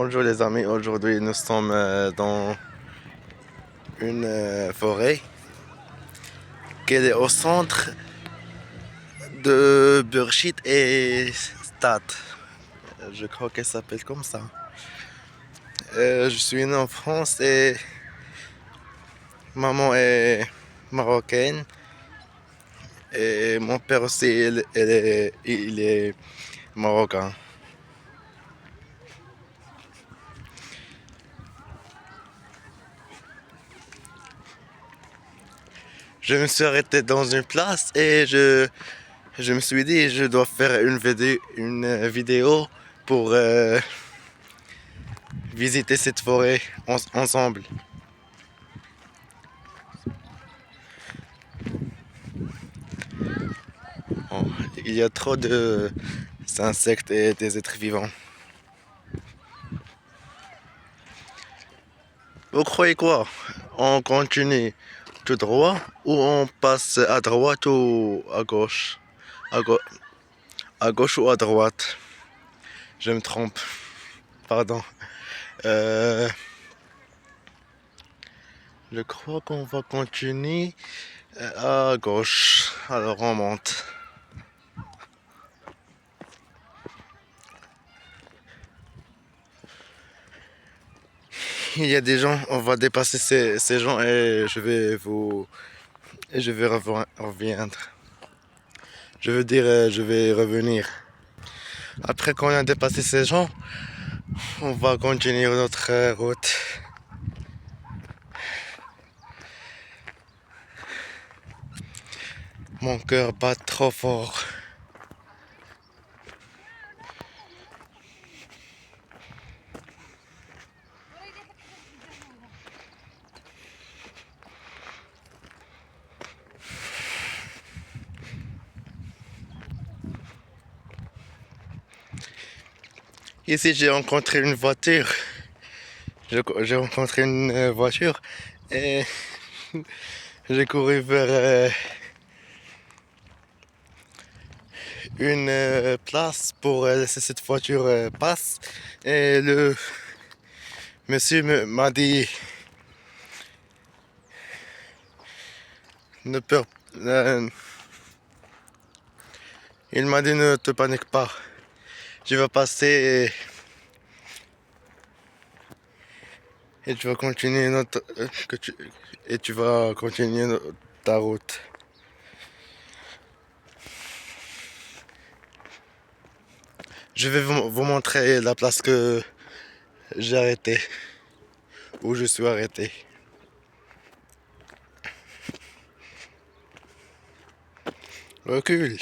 Bonjour les amis, aujourd'hui nous sommes dans une forêt qui est au centre de Burchit et Stad. Je crois qu'elle s'appelle comme ça. Je suis né en France et maman est marocaine et mon père aussi il est marocain. Je me suis arrêté dans une place et je me suis dit je dois faire une vidéo pour visiter cette forêt ensemble. Oh, il y a trop de insectes et des êtres vivants. Vous croyez quoi? On continue tout droit ou on passe à droite ou à gauche? À, gau- à gauche ou à droite? Je me trompe. Pardon. Euh, je crois qu'on va continuer à gauche. Alors on monte. Il y a des gens, on va dépasser ces gens et je vais revenir. Je veux dire, je vais revenir. Après qu'on a dépassé ces gens, on va continuer notre route. Mon cœur bat trop fort. Ici, j'ai rencontré une voiture. J'ai rencontré une voiture et j'ai couru vers une place pour laisser cette voiture passe. Et le monsieur m'a dit ne peur, euh, il m'a dit ne te panique pas. Je vais passer et tu vas continuer et tu vas continuer ta route. Je vais vous montrer la place que j'ai arrêté, où je suis arrêté. Recule.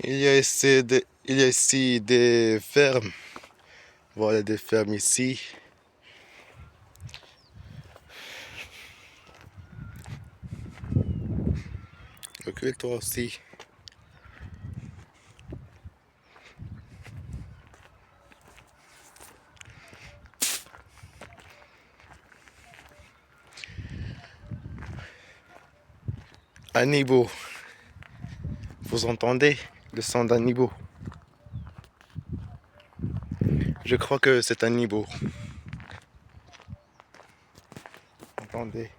Il y a ici des fermes. Voilà des fermes ici. Recule toi aussi. Un niveau. Vous entendez le son d'un niveau? Je crois que c'est un niveau. Entendez.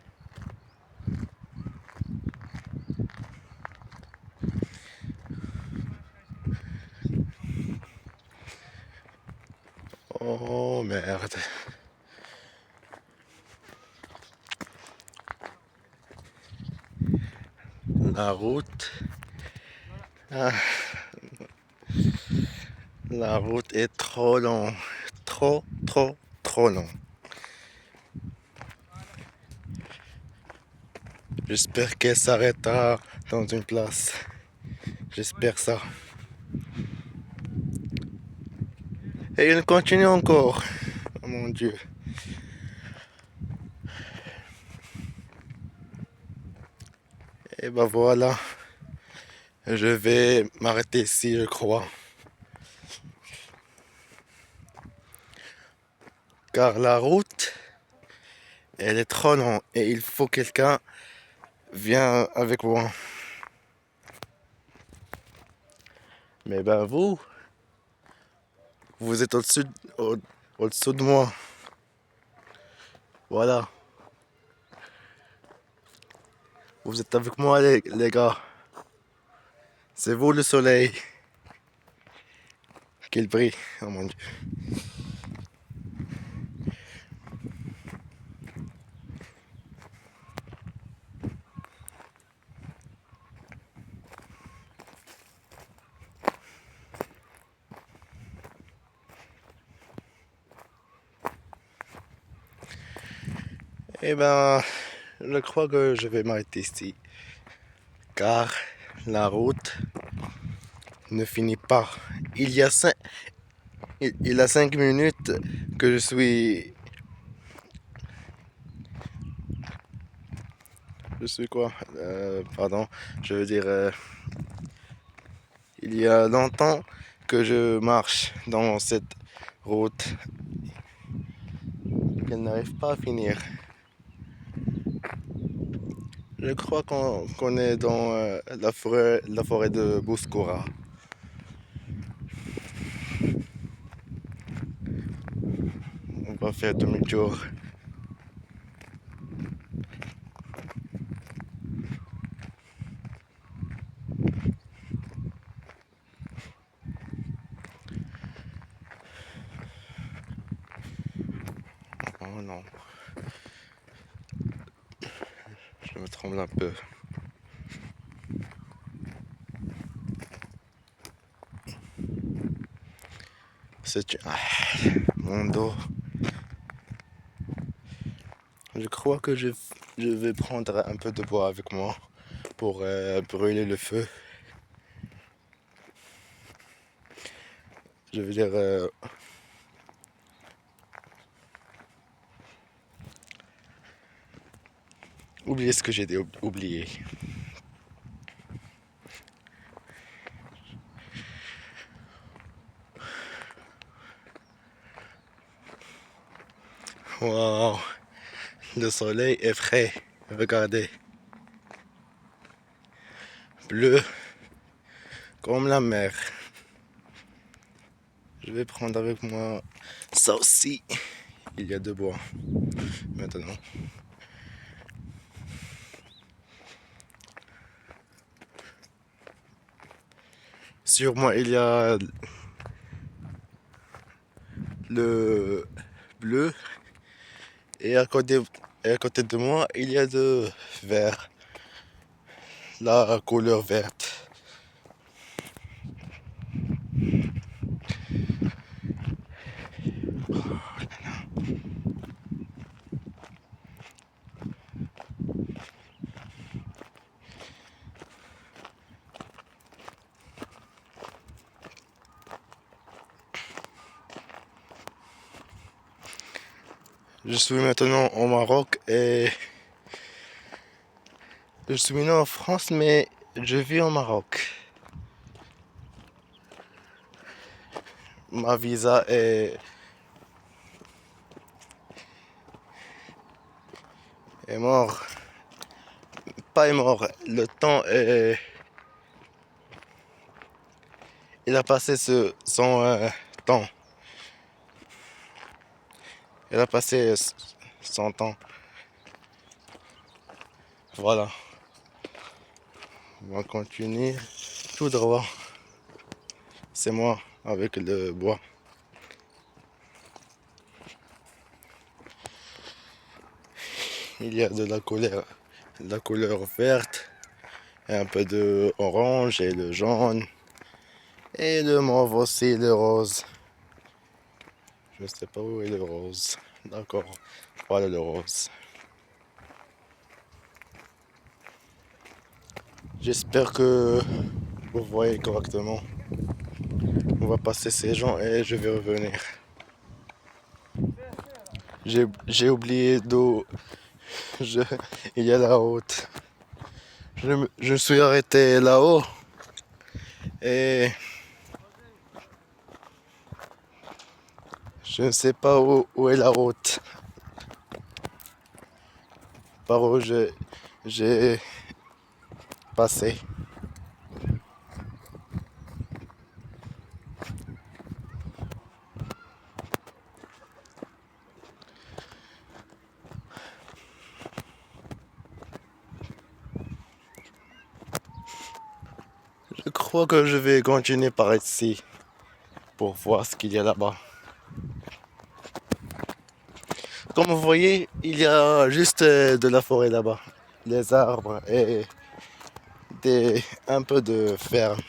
Oh merde. La route. Ah, la route est trop longue. Trop, trop, trop long. J'espère qu'elle s'arrêtera dans une place. J'espère ça. Et il continue encore. Oh mon Dieu. Et ben voilà. Je vais m'arrêter ici, je crois. Car la route, elle est trop longue et il faut quelqu'un Viens avec moi. Mais ben vous êtes au-dessous de moi. Voilà. Vous êtes avec moi les gars. C'est vous le soleil. Qu'il brille. Oh mon Dieu. Eh ben, je crois que je vais m'arrêter ici. Car la route ne finit pas. Il y a il y a 5 minutes que je suis. Je suis quoi? Pardon. Je veux dire, il y a longtemps que je marche dans cette route. Elle n'arrive pas à finir. Je crois qu'on est dans la forêt de Bouskoura. On va faire demi-tour. Oh non, je me tremble un peu. Mon dos. Je crois que je vais prendre un peu de bois avec moi pour brûler le feu. Je veux dire, oubliez ce que j'ai oublié. Wow, le soleil est frais. Regardez, bleu comme la mer. Je vais prendre avec moi ça aussi. Il y a de bois maintenant. Sur moi, il y a le bleu et à côté de moi, il y a de vert, la couleur verte. Je suis maintenant au Maroc et je suis né en France, mais je vis au Maroc. Ma visa est mort. Pas est mort. Le temps est. Il a passé son temps. Il a passé son temps. Voilà. On va continuer tout droit. C'est moi avec le bois. Il y a de la couleur verte, et un peu de orange et le jaune. Et le mauve aussi, le rose. Je sais pas où est le rose. D'accord. Voilà le rose. J'espère que vous voyez correctement. On va passer ces gens et je vais revenir. J'ai oublié d'où je, il y a la route. Je suis arrêté là-haut et je ne sais pas où est la route. Par où j'ai passé. Je crois que je vais continuer par ici pour voir ce qu'il y a là-bas. Comme vous voyez, il y a juste de la forêt là-bas. Les arbres et un peu de ferme.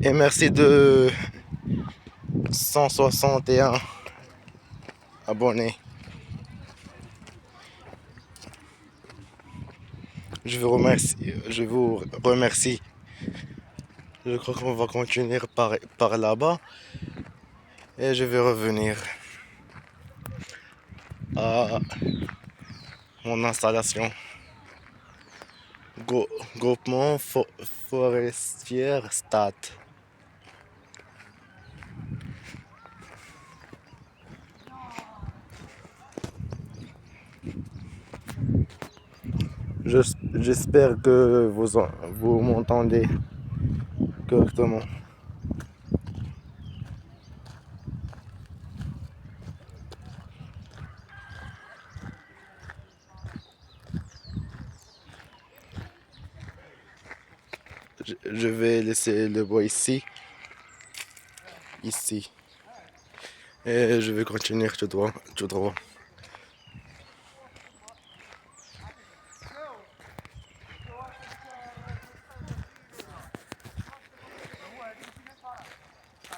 Et merci de 161 abonnés. Je vous remercie. Je crois qu'on va continuer par là-bas et je vais revenir à mon installation. Groupement forestier Stat. J'espère que vous m'entendez correctement. Je vais laisser le bois ici. Et je vais continuer tout droit. Tout droit.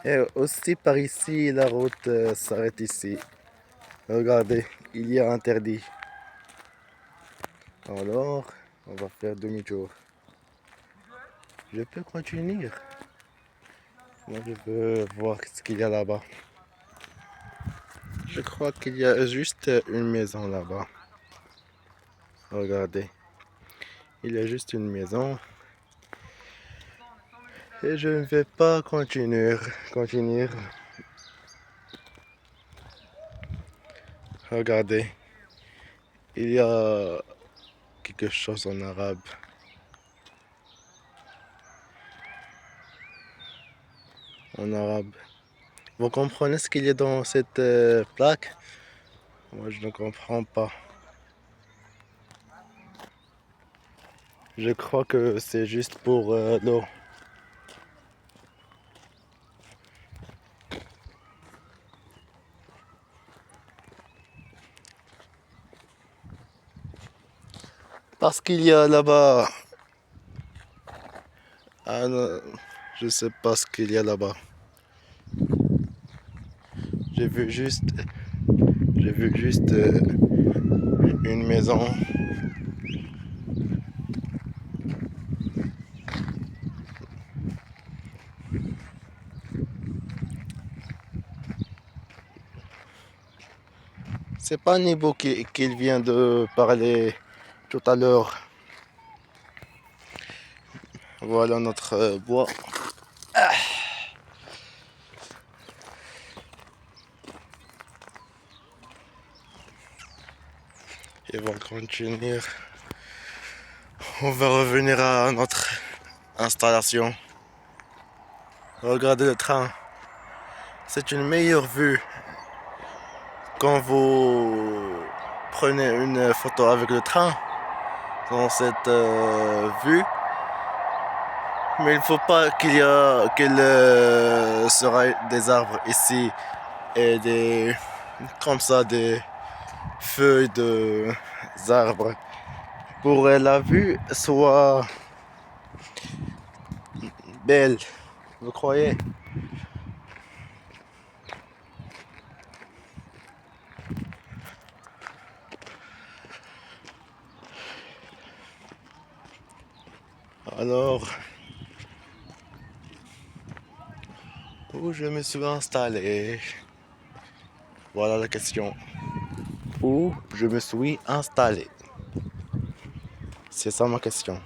Et aussi par ici, la route s'arrête ici. Regardez, il y a interdit. Alors, on va faire demi-tour. Je peux continuer. Moi, je veux voir ce qu'il y a là-bas. Je crois qu'il y a juste une maison là-bas. Regardez. Il y a juste une maison. Et je ne vais pas continuer. Regardez. Il y a quelque chose en arabe. En arabe. Vous comprenez ce qu'il y a dans cette plaque? Moi, je ne comprends pas. Je crois que c'est juste pour l'eau. Parce qu'il y a là-bas... Ah, non, je sais pas ce qu'il y a là-bas. J'ai vu juste une maison. C'est pas Nebo qu'il vient de parler tout à l'heure. Voilà notre bois. Et on va continuer. On va revenir à notre installation. Regardez le train. C'est une meilleure vue quand vous prenez une photo avec le train dans cette vue. Mais il ne faut pas qu'il sera des arbres ici et comme ça des feuilles de arbres pour que la vue soit belle. Vous croyez? Alors, où je me suis installé? Voilà la question. Où je me suis installé? C'est ça ma question.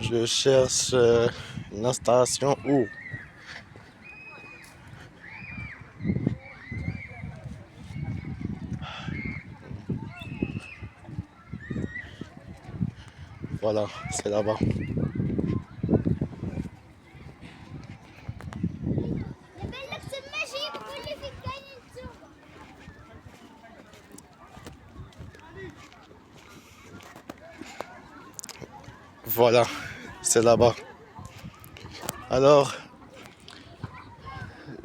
Je cherche une installation où. Voilà, c'est là-bas. Voilà, c'est là-bas. Alors,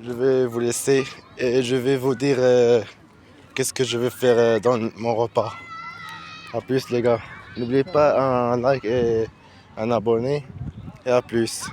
je vais vous laisser et je vais vous dire qu'est-ce que je vais faire dans mon repas. À plus les gars. N'oubliez pas un like et un abonné. Et à plus.